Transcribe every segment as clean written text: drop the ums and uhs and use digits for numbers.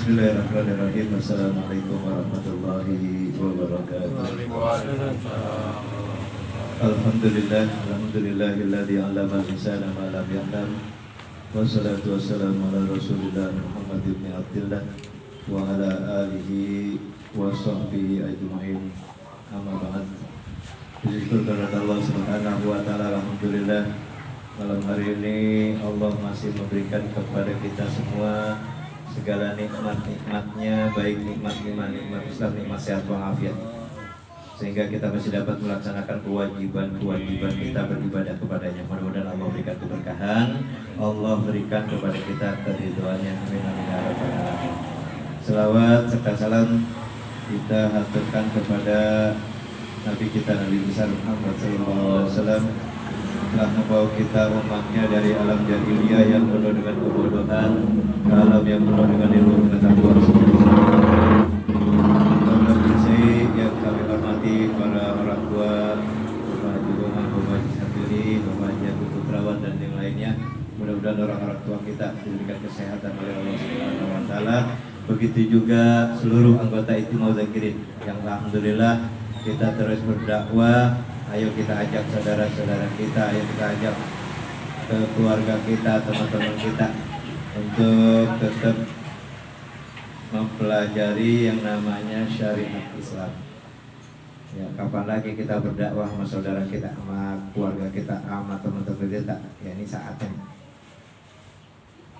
Bismillahirrahmanirrahim. Assalamualaikum warahmatullahi wabarakatuh. Alhamdulillahilladzi 'allama al-insana ma lam ya'lam. Wassalatu wassalamu ala Rasulillah Muhammad ibn Abdillah wa ala alihi wa sahbihi ajma'in. Amma ba'd. Syukur kepada Allah Subhanahu wa taala. Alhamdulillah, malam hari ini Allah masih memberikan kepada kita semua segala nikmat-nikmatnya, baik nikmat iman, nikmat Islam, nikmat sehat walafiat, sehingga kita masih dapat melaksanakan kewajiban-kewajiban kita beribadah kepadanya. Mudah-mudahan Allah berikan keberkahan, Allah berikan kepada kita keridhoannya. Amin amin ya rabbal alamin. Selawat serta salam kita haturkan kepada Nabi kita, Nabi besar Muhammad SAW, telah membawa kita umatnya dari alam jahiliyah yang penuh dengan kebodohan ke alam yang penuh dengan ilmu pengetahuan. Yang kami hormati para orang tua, Bapak Haji Rumah, Bapak Haji Satiri, Bapak Haji Abu Putrawan dan yang lainnya. Mudah-mudahan orang-orang tua kita diberikan kesehatan oleh Allah Subhanahu wa taala. Begitu juga seluruh anggota Ijtimau Zakirin yang alhamdulillah kita terus berdakwah. Ayo kita ajak saudara-saudara kita, ayo kita ajak ke keluarga kita, teman-teman kita untuk tetap mempelajari yang namanya syariat Islam. Ya, kapan lagi kita berdakwah sama saudara kita, sama keluarga kita, sama teman-teman kita? Ya, ini saatnya.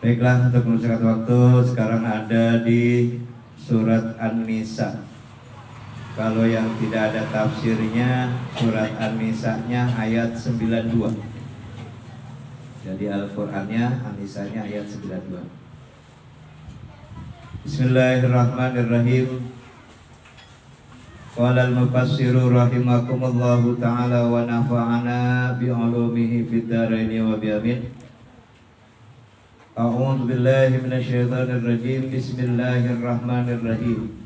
Baiklah, untuk mempersingkat waktu, sekarang ada di surat An-Nisa. Kalau yang tidak ada tafsirnya, surat An-Nisa-nya ayat 92. Jadi Al-Qur'annya An-Nisa-nya ayat 92. Bismillahirrahmanirrahim. Qala al-mufassiru rahimakumullahu ta'ala wa nafa'ana bi'ulumihi fid dharaini wa bi'amin. A'udzu billahi minasyaitonir rajim. Bismillahirrahmanirrahim.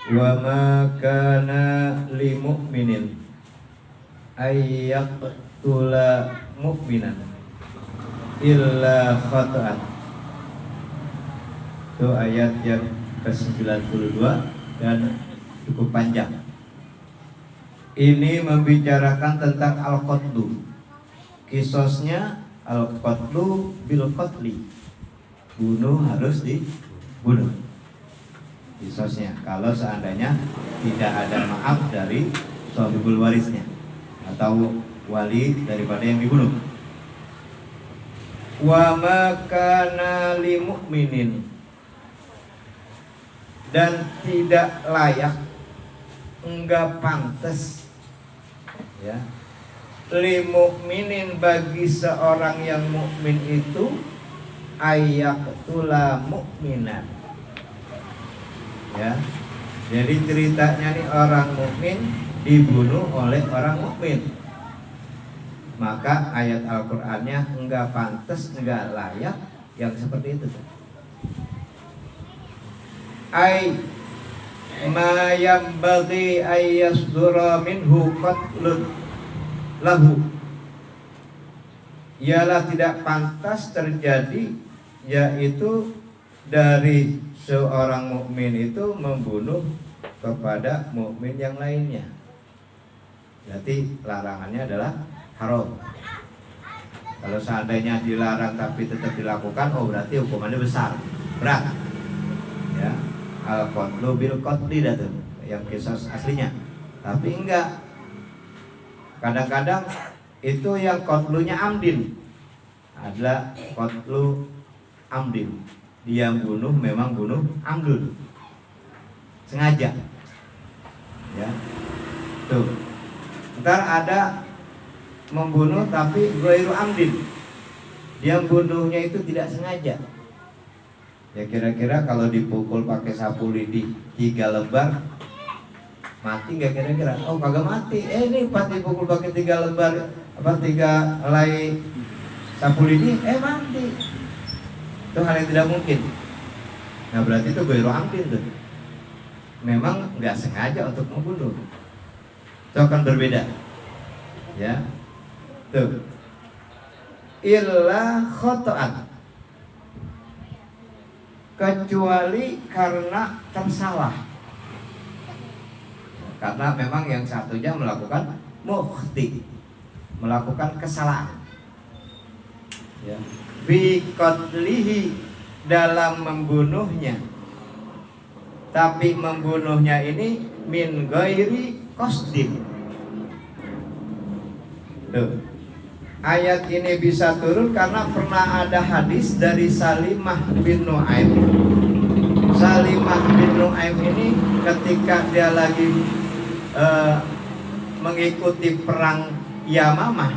Wa ma kana li mu'minin ay yaqtula mu'minan illa khata'an. Itu ayat yang ke-92 dan cukup panjang. Ini membicarakan tentang al-qatlu. Kisosnya al-qatlu bil qatli. Bunuh harus dibunuh. Kisosnya kalau seandainya tidak ada maaf dari shahibul warisnya atau wali daripada yang dibunuh. Wa ma kana li mu'minin, dan tidak layak, enggak pantas ya, li mu'minin, bagi seorang yang mukmin itu ayyaqtula mu'minan. Ya, jadi ceritanya nih orang mukmin dibunuh oleh orang mukmin, maka ayat Al-Qur'annya enggak pantas, enggak layak yang seperti itu. Ai ma yambaghi ay yasdura minhu qatlun lahu, ialah tidak pantas terjadi, yaitu dari seorang mukmin itu membunuh kepada mukmin yang lainnya. Berarti larangannya adalah haram. Kalau seandainya dilarang tapi tetap dilakukan, oh berarti hukumannya besar, berat. Ya, al-qatlu bil qatli itu yang kisah aslinya. Tapi enggak. Kadang-kadang itu yang qatlunya amdin adalah qatlu amdin. Dia bunuh memang bunuh amdul, sengaja. Ya, tuh. Ntar ada membunuh tapi ghairu amdin, dia bunuhnya itu tidak sengaja. Ya kira-kira kalau dipukul pakai sapu lidi 3 lembar mati nggak kira-kira? Oh kagak mati. Ini pas dipukul pakai 3 lembar 3 helai sapu lidi mati. Itu hal yang tidak mungkin. Nah berarti itu ghairu amdin tuh, memang nggak sengaja untuk membunuh. Itu akan berbeda. Ya, tuh. Illa khata'an, kecuali karena tersalah. Karena memang yang satunya melakukan mukhti, melakukan kesalahan. Ya. Bi qatlihi, dalam membunuhnya. Tapi membunuhnya ini min ghairi qasdin. Tuh. Ayat ini bisa turun karena pernah ada hadis dari Salimah bin Nu'aim. Salimah bin Nu'aim ini ketika dia lagi mengikuti perang Yamamah,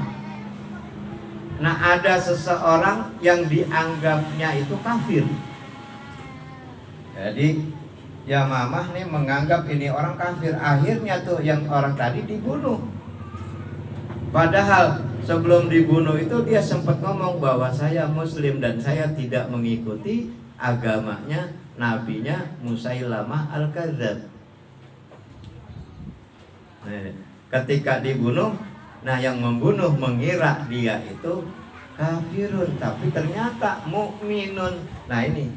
nah ada seseorang yang dianggapnya itu kafir. Jadi Yamamah nih menganggap ini orang kafir. Akhirnya tuh yang orang tadi dibunuh. Padahal sebelum dibunuh itu dia sempat ngomong bahwa saya muslim dan saya tidak mengikuti agamanya nabinya Musailamah al-Kadzdzab. Nah, ketika dibunuh, nah yang membunuh mengira dia itu kafirun, tapi ternyata mukminun. Nah ini,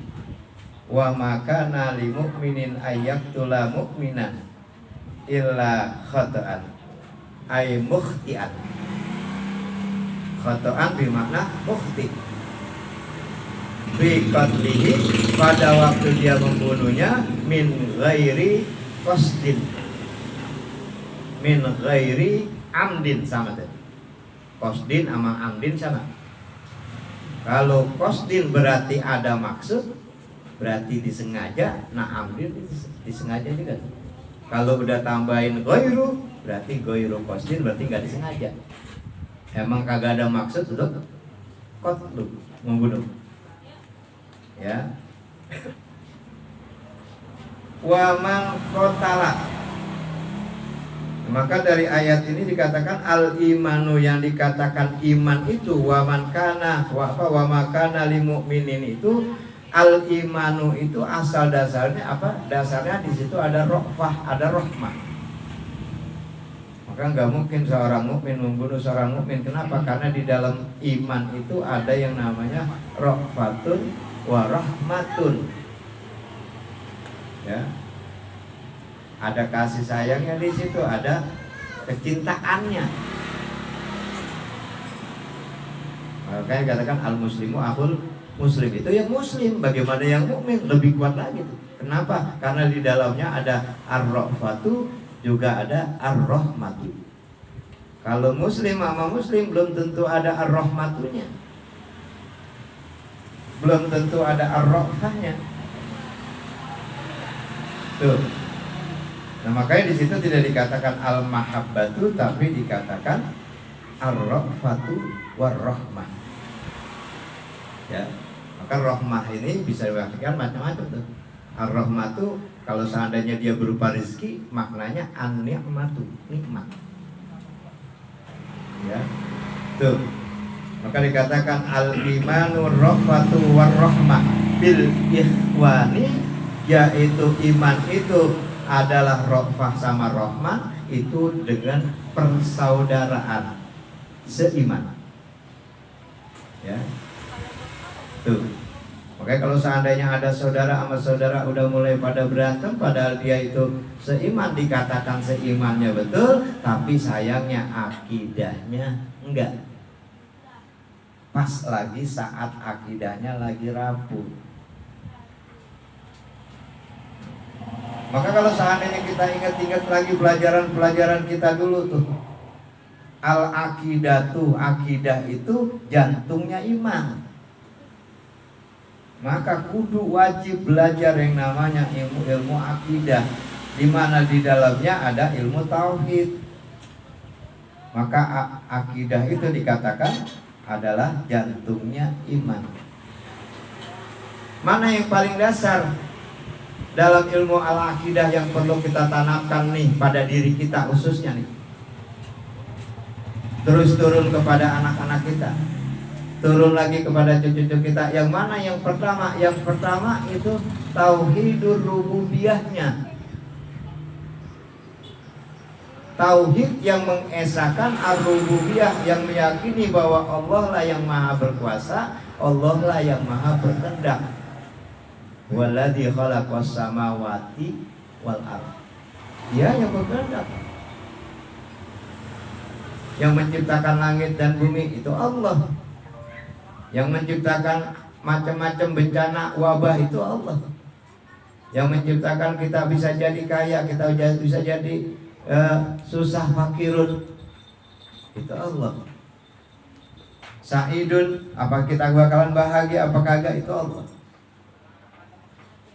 wa makana lil mu'minin ayyaqtula mu'minan illa khata'an ay mukhti'an. Khata'an bermakna mukhti. Bi qatlihi, pada waktu dia membunuhnya min ghairi qasdin, min ghairi amdin, sama tadi. Qasdin sama amdin sama. Kalau qasdin berarti ada maksud, berarti disengaja. Nah amdin disengaja juga. Kalau udah tambahin ghairu, berarti ghairu qasdin, berarti gak disengaja. Emang kagak ada maksud untuk qatlu, membunuh. Ya. Wa man qatala, maka dari ayat ini dikatakan al-imanu, yang dikatakan iman itu wa man kana wa makana lil mu'minin, itu al-imanu itu asal dasarnya apa? Dasarnya di situ ada rofah, ada rahmah. Maka nggak mungkin seorang mukmin membunuh seorang mukmin. Kenapa? Karena di dalam iman itu ada yang namanya rofatun wa rahmatun. Ya. Ada kasih sayangnya di situ, ada kecintaannya. Makanya katakan al muslimu akhul muslim, itu yang muslim. Bagaimana yang mukmin? Lebih kuat lagi tuh. Kenapa? Karena di dalamnya ada ar-rafatu, juga ada ar-rahmatu. Kalau muslim sama muslim belum tentu ada ar-rahmatunya, belum tentu ada ar-rafahnya. Tuh. Nah makanya di situ tidak dikatakan al-mahabbatu, tapi dikatakan ar-rafatu war-rahmah. Ya, maka rahmah ini bisa diartikan macam-macam tuh. Ar-rahmatu kalau seandainya dia berupa rezeki, maknanya an-ni'matu, nikmat. Ya. Tuh. Maka dikatakan al-imanu rafatu war-rahmah bil ikhwani, yaitu iman itu adalah rafah sama rahmah itu dengan persaudaraan seiman. Ya. Tuh. Makanya kalau seandainya ada saudara sama saudara udah mulai pada berantem, padahal dia itu seiman, dikatakan seimannya betul, tapi sayangnya akidahnya enggak. Pas lagi saat akidahnya lagi rapuh. Maka kalau seandainya kita ingat-ingat lagi pelajaran-pelajaran kita dulu tuh, al-aqidatu, akidah itu jantungnya iman. Maka kudu wajib belajar yang namanya ilmu akidah, di mana di dalamnya ada ilmu tauhid. Maka akidah itu dikatakan adalah jantungnya iman. Mana yang paling dasar dalam ilmu al-aqidah yang perlu kita tanamkan nih pada diri kita khususnya nih, terus turun kepada anak-anak kita, turun lagi kepada cucu-cucu kita. Yang mana yang pertama? Yang pertama itu tauhidur rububiyahnya, tauhid yang mengesahkan ar-rububiyah, yang meyakini bahwa Allah lah yang maha berkuasa, Allah lah yang maha berkehendak. Walladzi khalaqas samawati wal ardh. Dia yang berkehendak. Yang menciptakan langit dan bumi itu Allah. Yang menciptakan macam-macam bencana wabah itu Allah. Yang menciptakan kita bisa jadi kaya, kita bisa jadi susah fakirun, itu Allah. Sa'idun, apa kita bakalan bahagia apa kagak, itu Allah.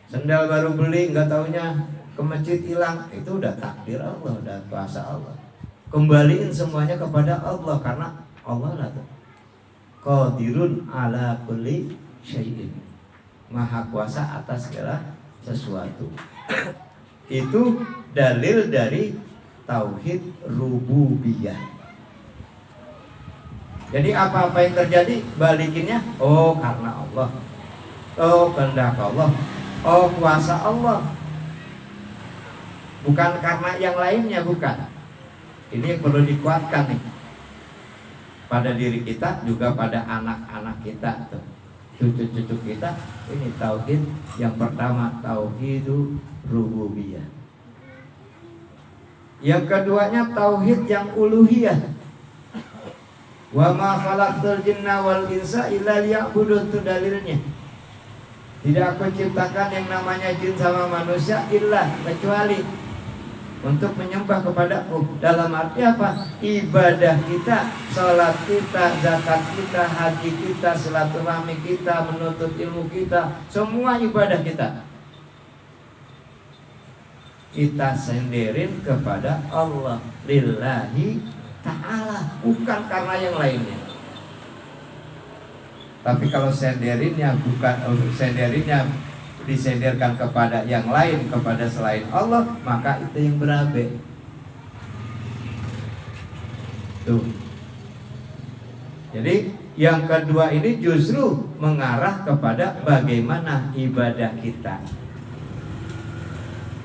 Sendal baru beli nggak taunya ke masjid hilang, itu udah takdir Allah, udah kuasa Allah. Kembaliin semuanya kepada Allah, karena Allah lah tuh qadirun ala kulli syai'in, maha kuasa atas segala sesuatu. Itu dalil dari tauhid rububiyah. Jadi apa-apa yang terjadi balikinnya, oh karena Allah, oh kehendak Allah, oh kuasa Allah, bukan karena yang lainnya, bukan. Ini yang perlu dikuatkan nih pada diri kita, juga pada anak-anak kita, cucu-cucu kita. Ini tauhid yang pertama, tauhidu rububiyah. Yang keduanya tauhid yang uluhiyah. Wa ma khalaqtul jinna wal insa illa liya'budun, itu dalilnya. Tidak aku ciptakan yang namanya jin sama manusia illa, kecuali untuk menyembah kepadaku. Dalam arti apa? Ibadah kita, salat kita, zakat kita, haji kita, silaturahmi kita, menuntut ilmu kita, semua ibadah kita senderin kepada Allah lillahi ta'ala, bukan karena yang lainnya. Tapi kalau senderinnya disenderkan kepada yang lain, kepada selain Allah, maka itu yang berabe. Tuh. Jadi yang kedua ini justru mengarah kepada bagaimana ibadah kita.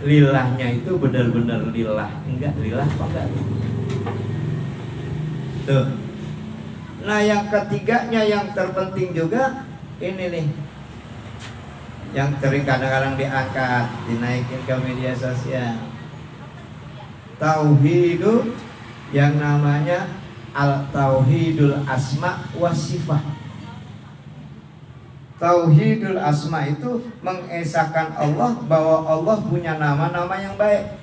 Lilahnya itu benar-benar lillah, enggak lillah apa enggak? Tuh. Nah yang ketiganya yang terpenting juga ini nih, yang sering kadang-kadang diangkat, dinaikin ke media sosial. Tauhidu yang namanya al-tauhidul asma wa sifat. Tauhidul asma itu mengesahkan Allah, bahwa Allah punya nama-nama yang baik,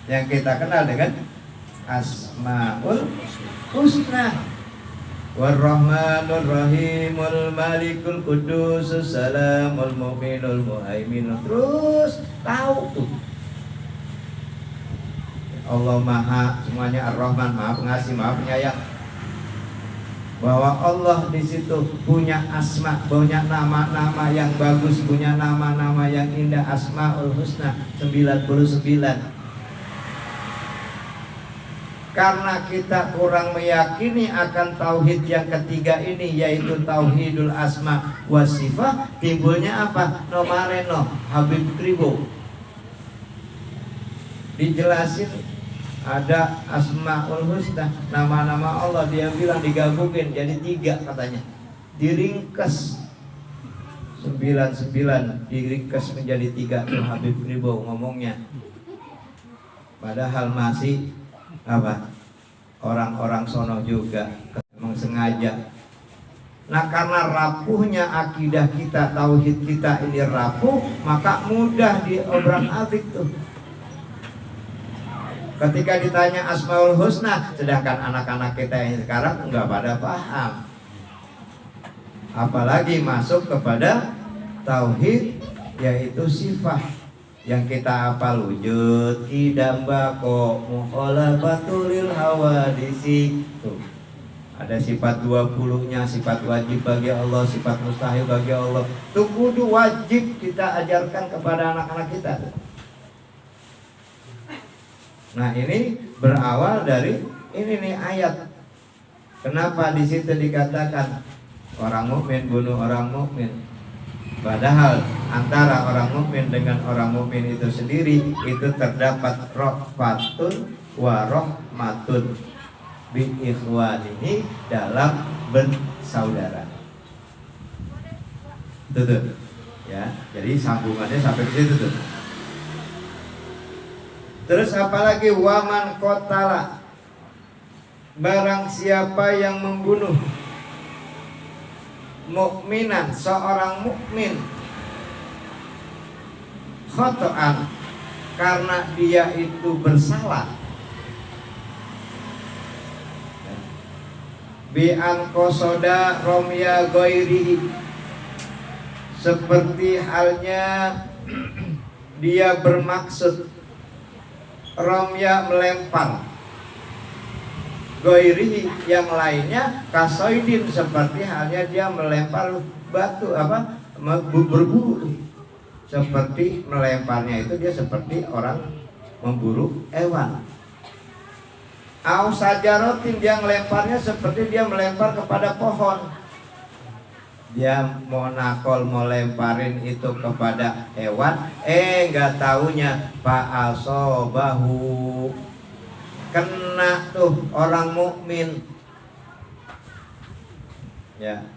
yang kita kenal dengan Asmaul Husna. War-Rahmanur Rahimul Malikul Qudusus Salamul Mu'minul Muhaiminul. Terus tahu tuh Allah Maha semuanya, Ar-Rahman Maha Pengasih, Maha Penyayang. Bahwa Allah di situ punya asma, punya nama-nama yang bagus, punya nama-nama yang indah, Asmaul Husna 99. Karena kita kurang meyakini akan tauhid yang ketiga ini, yaitu tauhidul asma wa sifat, timbulnya apa? Nomareno Habib Kribo dijelasin ada Asmaul Husna, nama-nama Allah, dia bilang digabungin jadi 3 katanya, diringkas 99 diringkas menjadi 3. Tuh Habib Kribo ngomongnya. Padahal masih apa, orang-orang sono juga memang sengaja. Nah karena rapuhnya akidah kita, tauhid kita ini rapuh, maka mudah diobrak-abrik tuh. Ketika ditanya Asmaul Husna, sedangkan anak-anak kita yang sekarang enggak pada paham, apalagi masuk kepada tauhid yaitu sifat yang kita hafal, wujud, idam, bako, mukhalafatulil hawadisi. Tuh ada sifat 20-nya, sifat wajib bagi Allah, sifat mustahil bagi Allah. Itu kudu wajib kita ajarkan kepada anak-anak kita tuh. Nah ini berawal dari ini nih ayat. Kenapa di situ dikatakan orang mukmin bunuh orang mukmin? Padahal antara orang mukmin dengan orang mukmin itu sendiri itu terdapat rahmatun wa rahmatun bi ikhwanihi, dalam bersaudara. Tuh. Ya, jadi sambungannya sampai ke situ tuh. Terus apalagi waman qatala, barang siapa yang membunuh mukminan, seorang mukmin, khotoan, karena dia itu bersalah, bi an qasoda romya ghairihi, seperti halnya dia bermaksud romya melempar, ghairihi yang lainnya, kasoidin seperti halnya dia melempar batu apa berburu, seperti melemparnya itu dia seperti orang memburu hewan. Au sajarotin, dia melemparnya seperti dia melempar kepada pohon. Dia mau nakol, mau lemparin itu kepada hewan, nggak taunya Pak asobahu, kena tuh orang mukmin. Ya,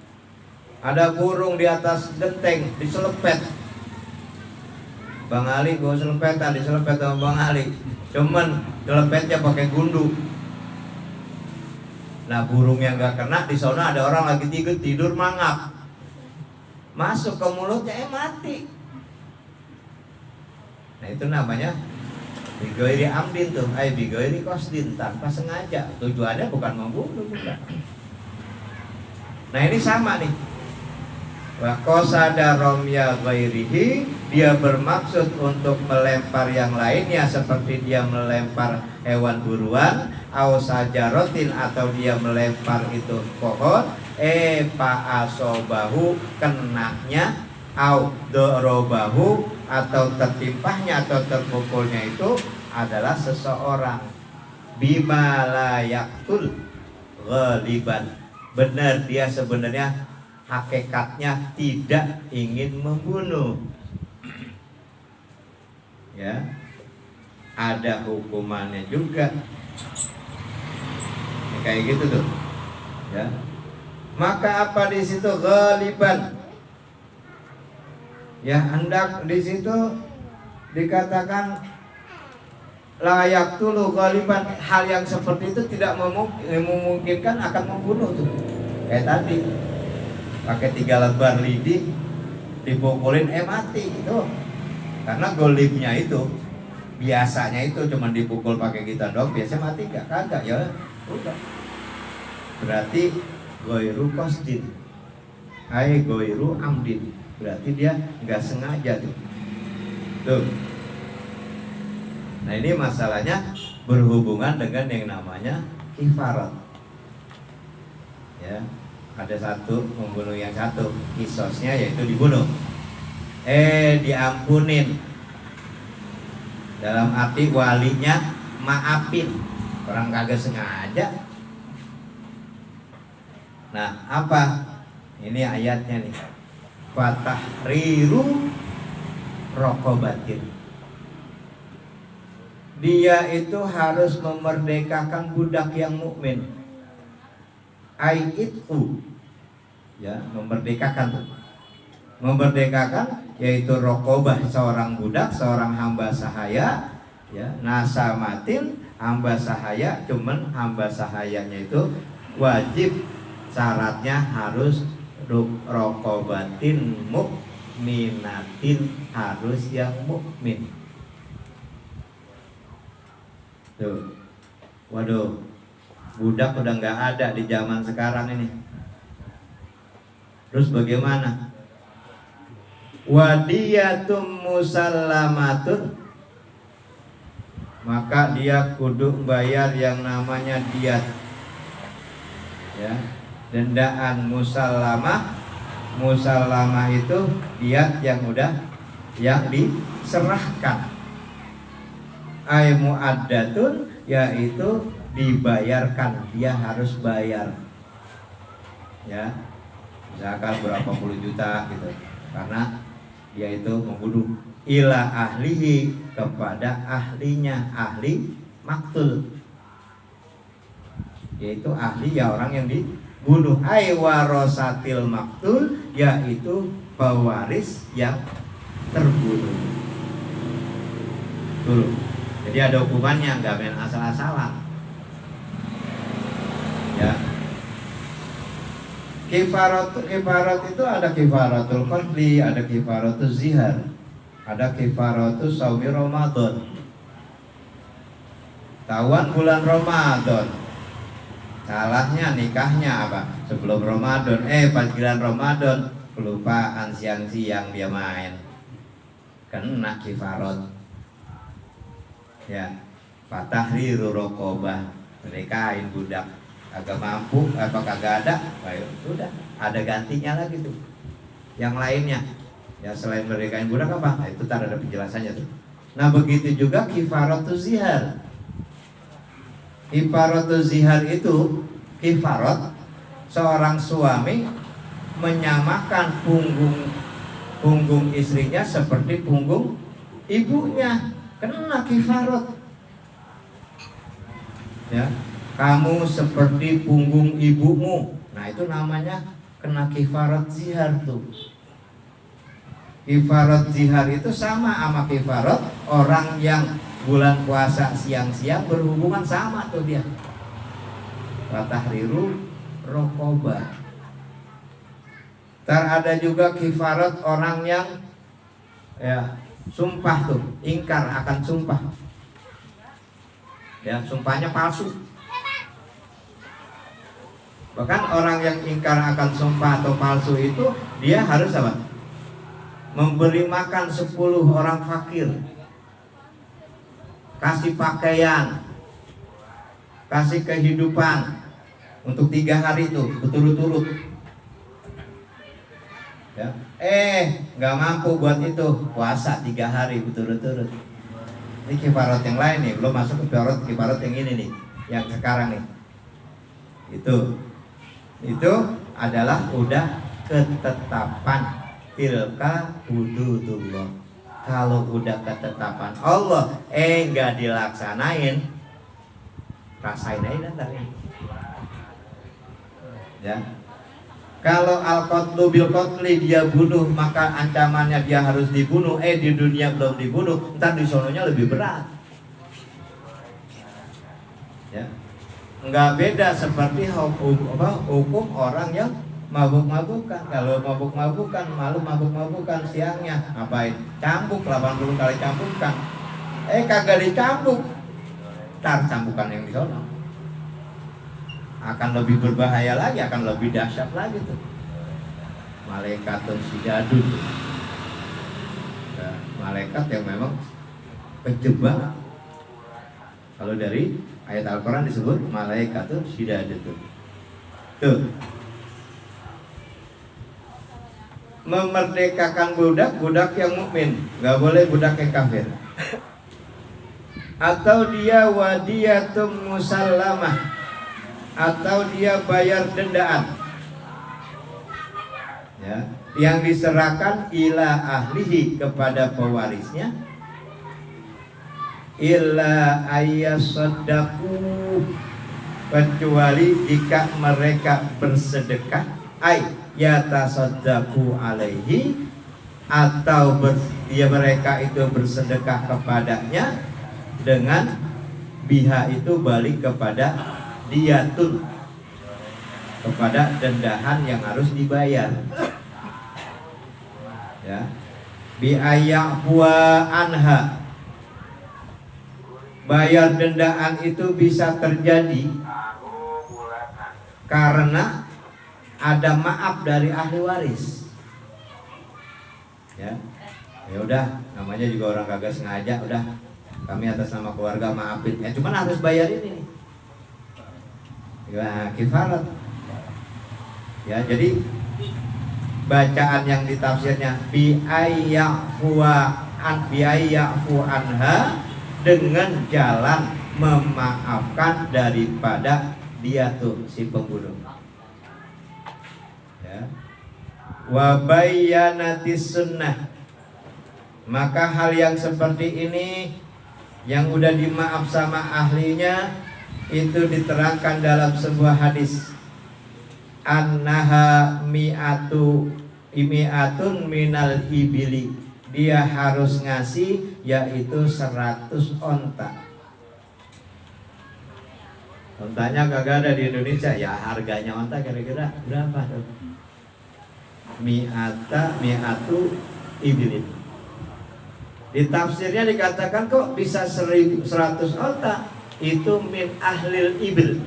ada burung di atas genteng diselepet. Bang Ali gue selepetan, diselepet sama Bang Ali, cuman selepetnya pakai gundu. Nah burungnya nggak kena, di sana ada orang lagi tidur mangap, masuk ke mulutnya mati. Nah itu namanya bigoiri amdin tuh, bigoiri kosdin, tanpa sengaja, tujuannya bukan membunuh juga. Nah ini sama nih, wa qasada romya ghairihi, dia bermaksud untuk melempar yang lainnya seperti dia melempar hewan buruan, au sajarotin, atau dia melempar itu pohon, fa'asobahu, kenaknya, au dorobahu, atau tertimpahnya atau terpukulnya itu adalah seseorang, bima la yaktul ghaliban, benar dia sebenarnya hakikatnya tidak ingin membunuh. Ya, ada hukumannya juga. Kayak gitu tuh. Ya. Maka apa di situ ghaliban? Ya, hendak di situ dikatakan layak tulu ghaliban, hal yang seperti itu tidak memungkinkan akan membunuh tuh. Kayak tadi pakai 3 lebar lidi dipukulin mati gitu. Karena golibnya itu biasanya itu cuma dipukul pakai kita dong, biasanya mati gak? Kagak ya udah. Berarti goiru kosdin, goiru amdin, berarti dia nggak sengaja tuh. Tuh. Nah ini masalahnya berhubungan dengan yang namanya kifarat. Ya, ada satu membunuh yang satu, kisosnya yaitu dibunuh. Diampunin, dalam arti walinya maafin, orang kagak sengaja. Nah apa? Ini ayatnya nih, fatahriru rokobatin, dia itu harus memerdekakan budak yang mukmin. Aitu, ya, memerdekakan yaitu rokobah, seorang budak, seorang hamba sahaya, ya, nasamatin, hamba sahaya, cuman hamba sahayanya itu wajib, syaratnya harus rokobatin mukminatin, harus yang mukmin. Tuh, waduh, budak udah nggak ada di zaman sekarang ini. Terus bagaimana? Wadiyatum musallamatun, maka dia kudu bayar yang namanya diat, ya, dendaan musallamah. Musallamah itu diat yang diserahkan. Ay muaddatun, yaitu dibayarkan, dia harus bayar, ya, misalkan berapa puluh juta gitu, karena dia itu membunuh, ila ahlihi, kepada ahlinya, ahli maktul, yaitu ahli ya orang yang bunuh, ai warasatil maktul, yaitu pewaris yang terbunuh. Tuh. Jadi ada hukumannya, nggak main asal-asalan. Ya. Kifarat itu ada kifaratul qatli, ada kifaratul zihar, ada kifaratul saumi Ramadan. Tawan bulan Ramadan, salahnya nikahnya apa? Sebelum Ramadan, pas bulan Ramadan kelupaan siang-siang dia main, kena kifarat. Ya, fatahriru raqabah, nikahin budak. Agak mampu, apa kagak ada, ayo sudah ada gantinya lagi tuh. Yang lainnya, ya selain menikahin budak apa? Nah, itu tar ada penjelasannya tuh. Nah begitu juga kifaratuz zihar. Kifaratuz zihar itu kifarat seorang suami menyamakan punggung istrinya seperti punggung ibunya, kena kifarat. Ya. Kamu seperti punggung ibumu. Nah itu namanya kena kifarat zihar tuh. Kifarat zihar itu sama sama kifarat orang yang bulan puasa siang-siang berhubungan, sama tuh dia. Fatahriru raqabah. Ada juga kifarat orang yang ya sumpah tuh, ingkar akan sumpah. Ya, sumpahnya palsu. Bahkan orang yang ingkar akan sumpah atau palsu itu dia harus apa? Memberi makan 10 orang fakir, kasih pakaian, kasih kehidupan untuk 3 hari itu berturut-turut. Ya. Nggak mampu buat itu, puasa 3 hari berturut-turut. Ini kifarat yang lain nih, belum masuk ke kifarat yang ini nih, yang sekarang nih. Itu adalah udah ketetapan tilka hududullah. Kalau udah ketetapan Allah nggak dilaksanain, rasain aja ntar ya. Kalau al-qatlu bil qatli, dia bunuh, maka ancamannya dia harus dibunuh. Di dunia belum dibunuh, ntar di sononya lebih berat. Ya. Nggak beda seperti hukum orang yang mabuk-mabukan. Kalau mabuk-mabukan, malu mabuk-mabukan siangnya ngapain? Cambuk 80 kali cambukan. Kagak dicambuk, tar cambukan yang di sono akan lebih berbahaya lagi, akan lebih dahsyat lagi tuh. Malaikatun sidadun tuh. Ya, malaikat yang memang kejam banget. Kalau dari ayat Al-Quran disebut malaikatun sidadun. Tuh. Memerdekakan budak yang mukmin, nggak boleh budak yang kafir. Atau dia wadiyatum musallamah, atau dia bayar dendaan, ya, yang diserahkan ila ahlihi, kepada pewarisnya, illa ayyasaddaku, kecuali jika mereka bersedekah, yatasaddaku alaihi, atau mereka itu bersedekah kepadanya dengan biha itu balik kepada diyatun, kepada dendahan yang harus dibayar. Ya, bi'ayyahu anha, bayar dendaan itu bisa terjadi karena ada maaf dari ahli waris. Ya, ya udah, namanya juga orang kagak sengaja, udah kami atas nama keluarga maafin. Ya cuman harus bayar ini. Ya, kifarat. Ya, jadi bacaan yang ditafsirnya bi'ayyahu anha, dengan jalan memaafkan daripada dia tuh si pembunuh. Ya. Wa bayyanatis sunnah, maka hal yang seperti ini yang udah dimaaf sama ahlinya itu diterangkan dalam sebuah hadis. annaha mi'atun minal ibili, dia harus ngasih yaitu 100 onta. Ontanya kagak ada di Indonesia, ya harganya onta kira-kira berapa tuh? Mi'atu ibilin. Di tafsirnya dikatakan kok bisa 100 onta, itu min ahlil ibil,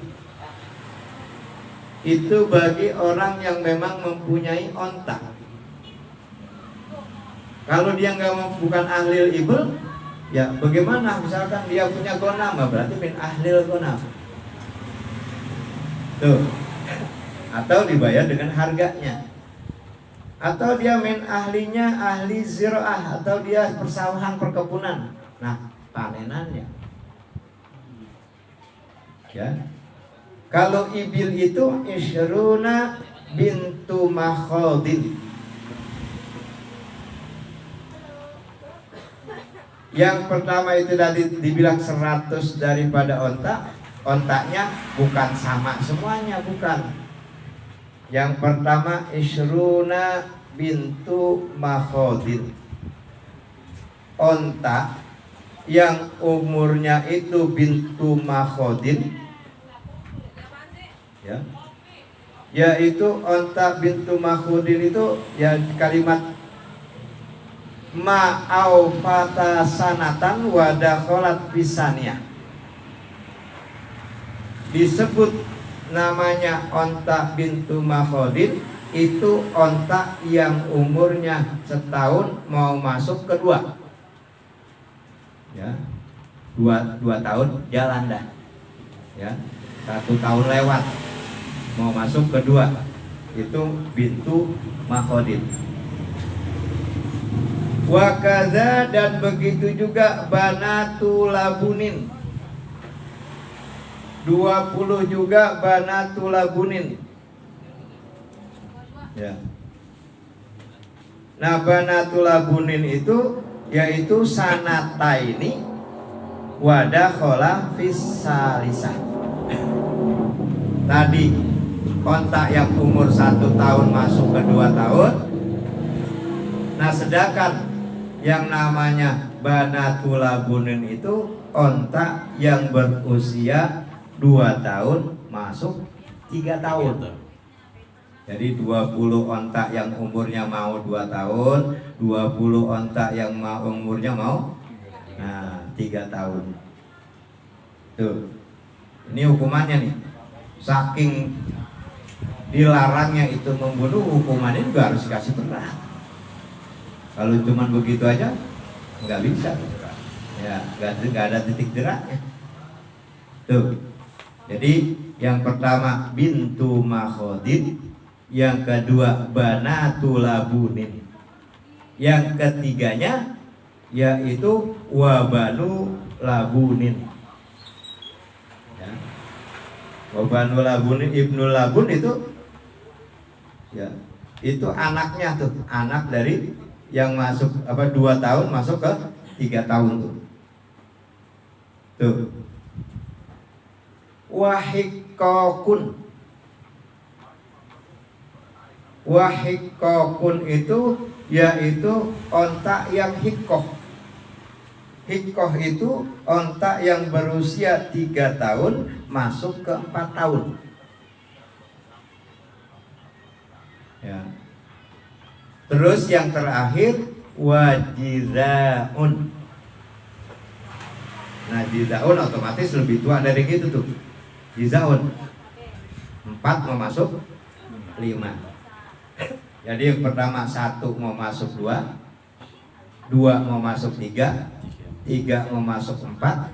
itu bagi orang yang memang mempunyai onta. Kalau dia bukan ahlil ibil, ya bagaimana? Misalkan dia punya gonam, berarti min ahlil gonam tuh, atau dibayar dengan harganya. Atau dia min ahlinya ahli ziraah, atau dia persawahan perkebunan, nah panenannya. Ya, kalau ibil itu isyruna bintu makhodin. Yang pertama itu tadi dibilang 100 daripada onta. Ontaknya bukan sama semuanya, bukan. Yang pertama isyruna bintu makhodin, onta yang umurnya itu bintu makhodin, ya, yaitu onta bintu makhodin itu ya kalimat ma'au fata sanatan wadakholat bisaniyah, disebut namanya onta bintu makhodin, itu onta yang umurnya setahun mau masuk kedua, ya, dua tahun jalan dah, ya, 1 tahun lewat mau masuk kedua, itu bintu makhodin. Wakaza, dan begitu juga banatu labunin, 20 juga banatu labunin, ya. Nah banatu labunin itu yaitu sanataini wadakhola fisalisah. Tadi onta yang umur 1 tahun masuk ke 2 tahun. Nah sedangkan yang namanya banatu labunin itu onta yang berusia 2 tahun masuk 3 tahun. Jadi 20 onta yang umurnya mau 2 tahun, 20 onta yang umurnya mau 3 tahun. Tuh. Ini hukumannya nih. Saking dilarangnya itu membunuh, hukumannya juga harus kasih berat. Kalau cuma begitu aja nggak bisa. Ya, nggak ada titik jeraknya. Tuh. Jadi yang pertama bintu makhodin, yang kedua banatu labunin, yang ketiganya yaitu wabanu labunin, ya. Wabanu labunin, ibnu labun itu, ya, itu anaknya tuh, anak dari yang masuk 2 tahun masuk ke 3 tahun tuh. Tuh. Wahikokun, wahikokun itu yaitu onta yang hikoh. Hikoh itu onta yang berusia 3 tahun masuk ke 4 tahun, ya. Terus yang terakhir wajizaun. Nah jizaun otomatis lebih tua dari gitu tuh. Jizaun 4 mau masuk 5. Jadi yang pertama 1 mau masuk 2, 2 mau masuk 3, 3 mau masuk 4,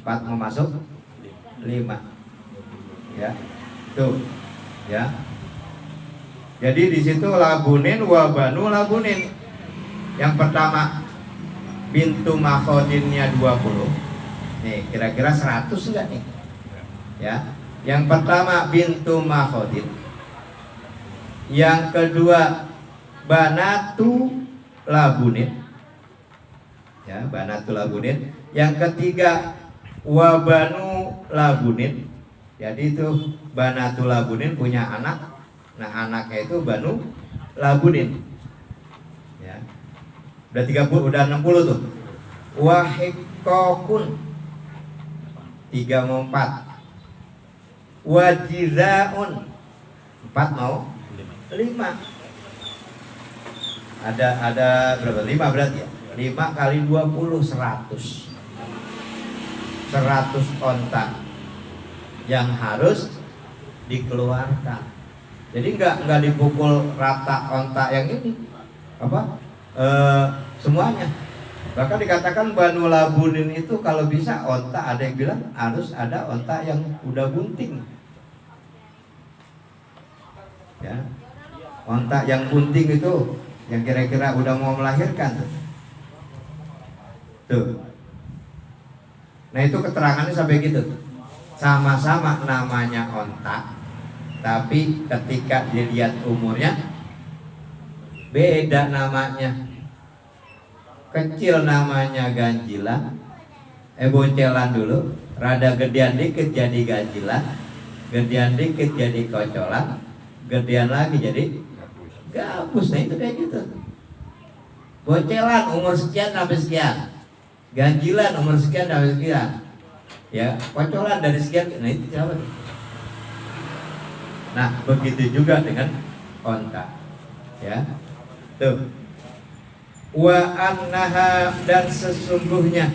4 mau masuk 5. Ya. Tuh. Ya. Jadi di situ labunin wabanu labunin. Yang pertama bintu makhodinnya 20. Nih, kira-kira 100 enggak nih? Ya. Yang pertama bintu makhodin. Yang kedua banatu labunin. Ya, banatu labunin. Yang ketiga wabanu labunin. Jadi itu banatu labunin punya anak Nah anaknya itu Banu Labunin. Ya. Udah 30, udah 60 tuh. Wahikokun 3 mau 4. Wajizaun 4 mau 5. Ada berapa? 5 berarti ya. 5 kali 20 100. 100 onta yang harus dikeluarkan. Jadi nggak dipukul rata onta yang ini apa semuanya. Bahkan dikatakan Banu Labunin itu kalau bisa onta, ada yang bilang harus ada onta yang udah bunting. Ya, onta yang bunting itu yang kira-kira udah mau melahirkan tuh. Nah itu keterangannya sampai gitu. Sama-sama namanya onta, tapi ketika dilihat umurnya beda namanya. Kecil namanya ganjilan, boncelan dulu, rada gedean dikit jadi ganjilan, gedean dikit jadi kocolan, gedean lagi jadi gabus. Nah itu kayak gitu. Boncelan umur sekian sampai sekian, ganjilan umur sekian sampai sekian, ya kocolan dari sekian. Nah itu siapa? Nah begitu juga dengan onta, ya tuh. Wa annaha, dan sesungguhnya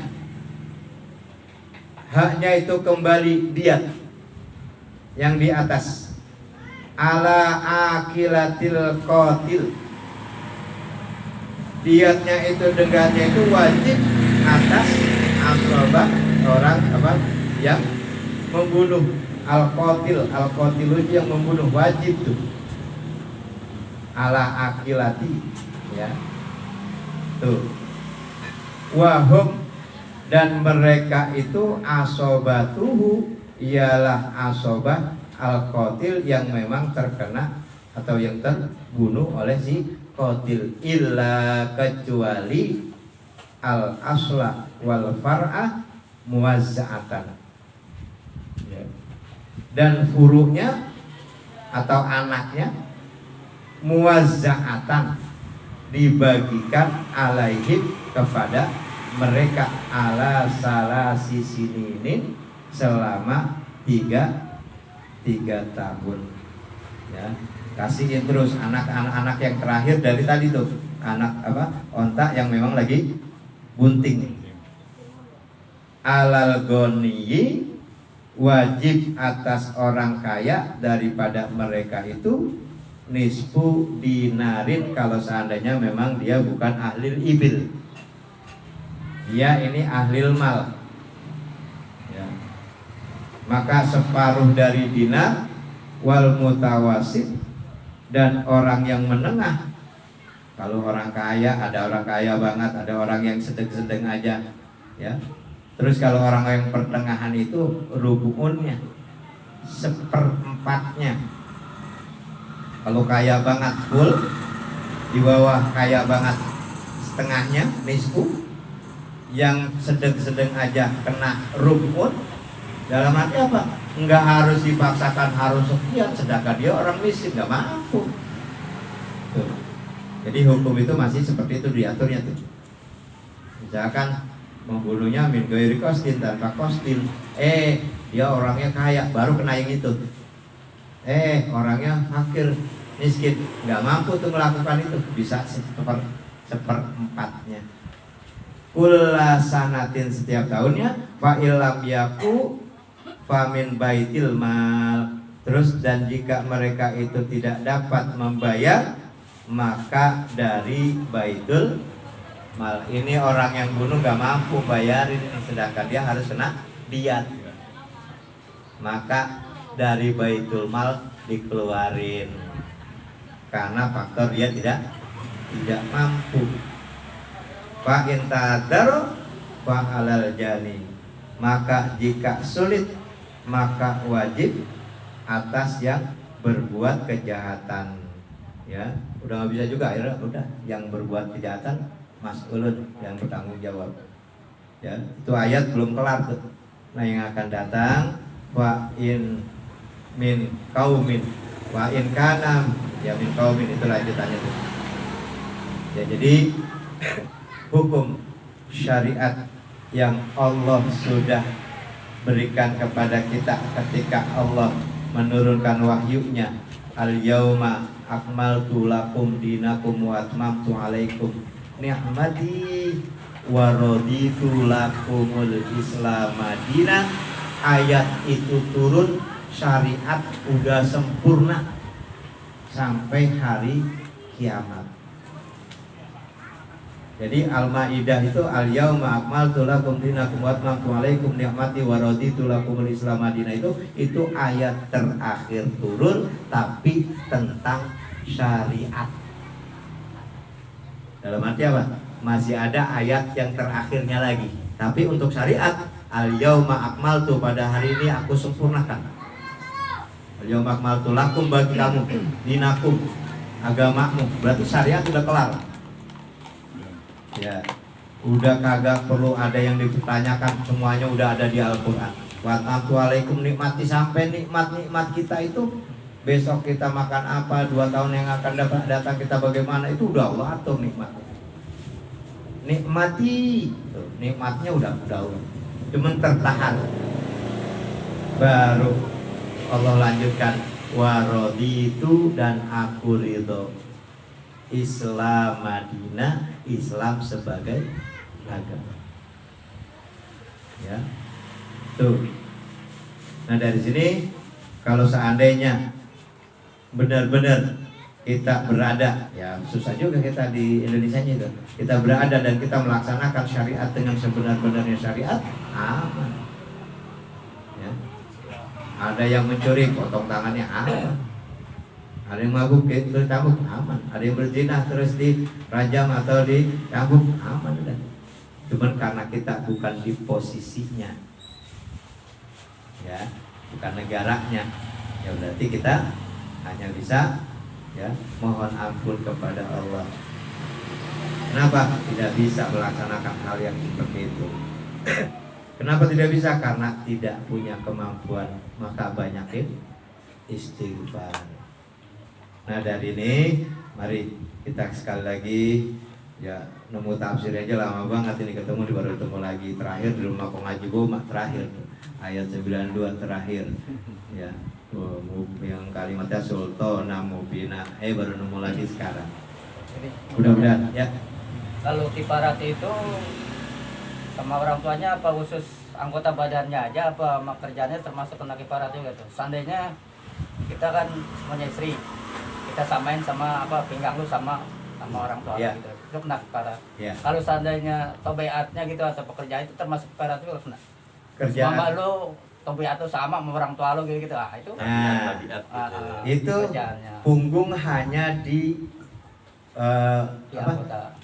haknya itu kembali diat yang di atas ala akilatil qatil. Diatnya itu dengannya itu wajib atas asabah orang apa yang membunuh. Al-qatil itu yang membunuh, wajib tuh ala akilati, ya tuh. Wahum, dan mereka itu asobatuhu, ialah asobah al-qatil yang memang terkena atau yang terbunuh oleh si qatil, illa kecuali al-asla wal far'ah muwazza'atan, ya. Dan furu'nya atau anaknya muwazza'atan, dibagikan alaihim kepada mereka, ala salasi sininin, selama 3 tahun, ya. Kasihin terus anak-anak yang terakhir dari tadi tuh, anak apa onta yang memang lagi bunting. Alal goniyi, wajib atas orang kaya daripada mereka itu nisfu dinarin, kalau seandainya memang dia bukan ahlil ibil, dia ini ahlil mal, ya. Maka separuh dari dinar, wal mutawasit, dan orang yang menengah. Kalau orang kaya, ada orang kaya banget, ada orang yang sedang-sedang aja, ya. Terus kalau orang yang pertengahan itu rubu'unnya, 1/4-nya. Kalau kaya banget full, di bawah kaya banget setengahnya, nisfu. Yang sedang-sedang aja kena rubun. Dalam arti apa? Enggak harus dipaksakan harus sekian, sedangkan dia orang miskin, nggak mampu. Tuh. Jadi hukum itu masih seperti itu diaturnya tuh. Misalkan membunuhnya min ghairi qasdin, tanpa qasdin. Dia orangnya kaya, baru kena yang itu. Orangnya fakir, miskin, nggak mampu tuh melakukan itu, bisa 1/4-nya. Kulla sanatin, setiap tahunnya. Fa ilam yaku famin baitil mal. Terus, dan jika mereka itu tidak dapat membayar, maka dari baitul mal. Ini orang yang bunuh nggak mampu bayarin, sedangkan dia harus kena diat, maka dari baitul mal dikeluarin karena faktor dia tidak mampu. Fa in tadar fa alal jani, maka jika sulit maka wajib atas yang berbuat kejahatan, ya. Udah nggak bisa juga, akhirnya udah yang berbuat kejahatan mas'ulun, yang bertanggung jawab, ya. Itu ayat belum kelar tuh. Nah yang akan datang, wa in min kaumin Wa in kana ya min qaumin, itu lanjutannya tuh. Ya, jadi hukum syariat yang Allah sudah berikan kepada kita ketika Allah menurunkan wahyunya, al-yauma akmaltu lakum dinakum wa atmamtu alaikum ni'mati wa raditu lakumul islam madina. Ayat itu turun, syariat udah sempurna sampai hari kiamat. Jadi Al-Maidah itu al-yauma akmaltu lakum dinakum wa atmamtu alaikum ni'mati wa raditu lakumul islam madina, itu ayat terakhir turun tapi tentang syariat. Dalam arti apa? Masih ada ayat yang terakhirnya lagi, tapi untuk syariat al-yauma akmaltu, pada hari ini aku sempurnakan. Al-yauma akmaltu lakum, bagi kamu, dinakum, agamamu, berarti syariat udah kelar. Ya, udah kagak perlu ada yang dipertanyakan, semuanya udah ada di Al-Quran. Wa atmamtu alaikum nikmati, sampai nikmat-nikmat kita itu, besok kita makan apa, 2 tahun yang akan datang kita bagaimana, itu udah Allah atur nikmatnya. Nikmati, nikmatnya udah cuman tertahan. Baru Allah lanjutkan, wa raditu, dan aku ridho Islam Madinah, Islam sebagai agama. Ya, tuh. Nah, dari sini kalau seandainya benar-benar kita berada, ya susah juga kita di Indonesia itu, kita berada dan kita melaksanakan syariat dengan sebenar-benarnya syariat, aman. Ya. Ada yang mencuri, potong tangannya, aman. Ada yang mabuk, terus tabuk, aman. Ada yang berzina terus dirajam atau dicambuk, aman udah. Cuman karena kita bukan di posisinya, ya, bukan negaranya, ya berarti kita hanya bisa, ya, mohon ampun kepada Allah. Kenapa tidak bisa melaksanakan hal yang seperti itu? Kenapa tidak bisa? Karena tidak punya kemampuan. Maka banyakin istighfar. Nah, dari ini mari kita sekali lagi, ya, nemu tafsir aja lama banget ini ketemu, baru ketemu lagi terakhir di rumah pengaji Boma, terakhir ayat 92 terakhir, ya, yang kalimatnya sultana mubina, baru nemu lagi sekarang. Mudah-mudahan, ya. Kalau kiparati itu sama orang tuanya apa khusus anggota badannya aja, apa sama kerjanya termasuk kena kiparati gitu? Seandainya kita kan semuanya istri, kita samain sama apa pinggang lu sama orang tua, ya, gitu, itu kena kiparat. Ya. Kalau seandainya tobeatnya gitu atau pekerjaan itu termasuk kiparat juga kena. Kerjaan. Mama lu tobeat tuh sama orang tua lu gitu, itu. Nah, itu kerjaannya. punggung hanya di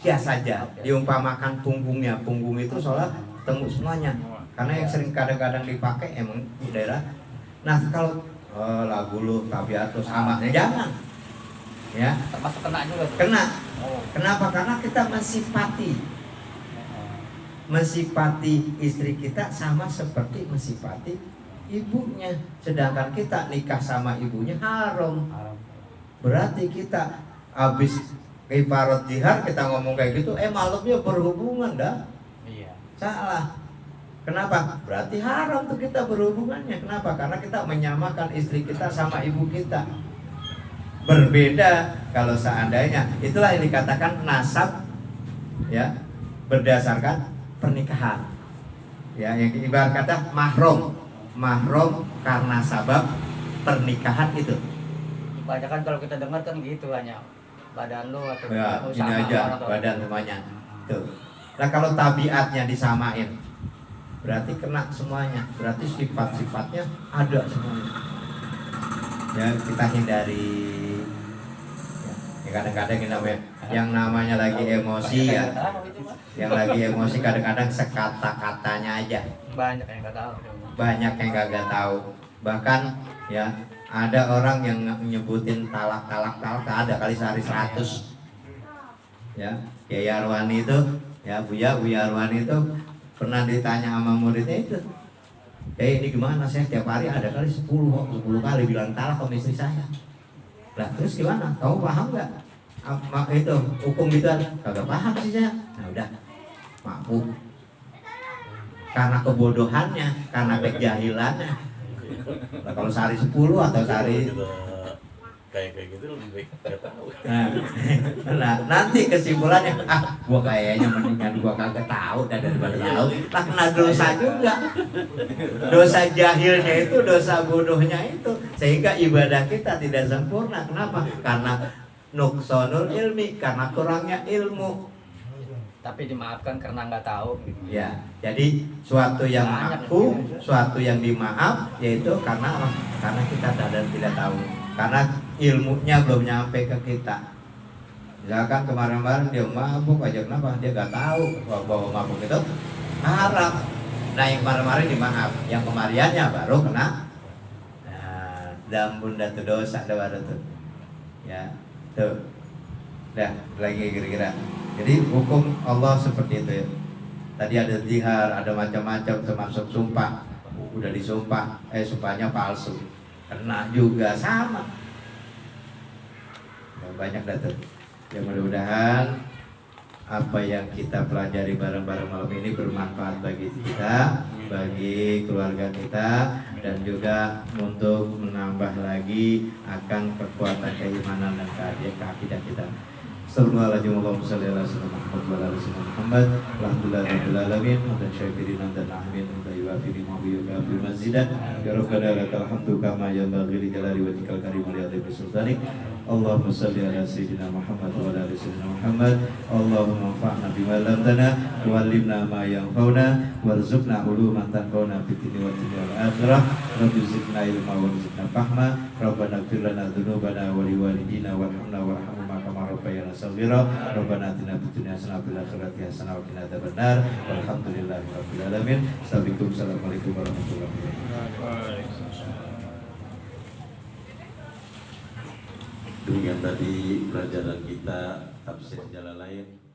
kias saja, diumpamakan punggungnya. Punggung itu soalnya temu semuanya, karena yang sering kadang-kadang dipakai emang di daerah. Nah, kalau lagu lu tabiat tuh sama, jangan, ya, Termasuk kena juga tuh. kena. Oh. Kenapa? Karena kita mensifati istri kita sama seperti mensifati ibunya. Sedangkan kita nikah sama ibunya haram. Berarti kita habis kiparat jihad, kita ngomong kayak gitu, malamnya berhubungan dah. Iya. Salah. Kenapa? Berarti haram tuh kita berhubungannya. Kenapa? Karena kita menyamakan istri kita sama ibu kita. Berbeda kalau seandainya, itulah yang dikatakan nasab, ya, berdasarkan pernikahan. Ya, yang ibarat kata mahram karena sabab pernikahan itu. Banyak kan kalau kita dengar kan gitu, hanya badan lu atau Ya, lu ini sama aja orang tua. badan semuanya. Tuh. Nah, kalau tabiatnya disamain, berarti kena semuanya. Berarti sifat-sifatnya ada semuanya. Ya, kita hindari. Ya, kadang-kadang yang namanya lagi emosi, ya. Yang lagi emosi kadang-kadang sekata-katanya aja. Banyak yang nggak tahu. Banyak yang kagak tahu. Bahkan, ya, ada orang yang nyebutin talak ada kali sehari 100. Ya, Kiai Arwani itu, ya, Buya Arwani itu pernah ditanya sama muridnya itu, ini gimana, saya tiap hari ada kali 10 kali bilang talak sama istri saya. Lah terus gimana? Kamu paham nggak? Itu hukum gitu? Kagak paham sih saya. Nah udah, mampu. Karena kebodohannya, karena kejahilannya. Nah, kalau sehari 10 atau sehari kayak gitu lebih baik nggak tahu. Nah, nanti kesimpulannya, gua kayaknya mendingan gua kagak tahu daripada tahu. Nah, kena dosa juga. Dosa jahilnya itu, dosa bodohnya itu, sehingga ibadah kita tidak sempurna. Kenapa? Karena nuksonul ilmi, karena kurangnya ilmu. Tapi dimaafkan karena nggak tahu. Ya, jadi suatu yang ma'fu, suatu yang dimaaf, yaitu karena apa? Karena kita tidak tahu. Karena ilmunya belum nyampe ke kita. Misalkan kemarin-kemarin dia mabuk aja, kenapa? Dia nggak tahu bahwa mabuk itu haram. Nah yang kemarin-kemarin dimaaf, yang kemariannya baru kena. Nah, dambun datu dosa ada baru tuh. Ya, tuh. Dah, lagi kira-kira. Jadi hukum Allah seperti itu ya. Tadi ada zihar, ada macam-macam termasuk sumpah. Udah disumpah, sumpahnya palsu. Kena juga sama. Banyak data. Ya mudah-mudahan apa yang kita pelajari bareng-bareng malam ini bermanfaat bagi kita, bagi keluarga kita, dan juga untuk menambah lagi akan kekuatan keimanan dan keakidah kita. Assalamualaikum warahmatullahi wabarakatuh. Alhamdulillahirrahmanirrahim. Dan syakirin dan amin. Yuafi bima'wiyuka abdul masjidah. Ya Rabbana lakal hamdu kama yanbaghi li jalali wajhikal karim wa li adhimi sultanik. Allahumma salli ala sayyidina Muhammad wa ala ali sayyidina Muhammad. Allahumma anfa'na bima 'allamtana wa 'allimna ma yanfa'una warzuqna uluman tanfa'una fid dunya wad akhirah. Rabbi zidna ilma wa zidna fahma. Rabbana ighfir lana dzunubana wa liwalidina warhamna warhamhum kama rabbayana shaghira. Rabbana atina fid dunya hasanah wa fil akhirati hasanah wa qina adzabannar. Walhamdulillahirabbil alamin. Assalamualaikum warahmatullahi wabarakatuh. Demikian tadi pelajaran kita tafsir Jalalain.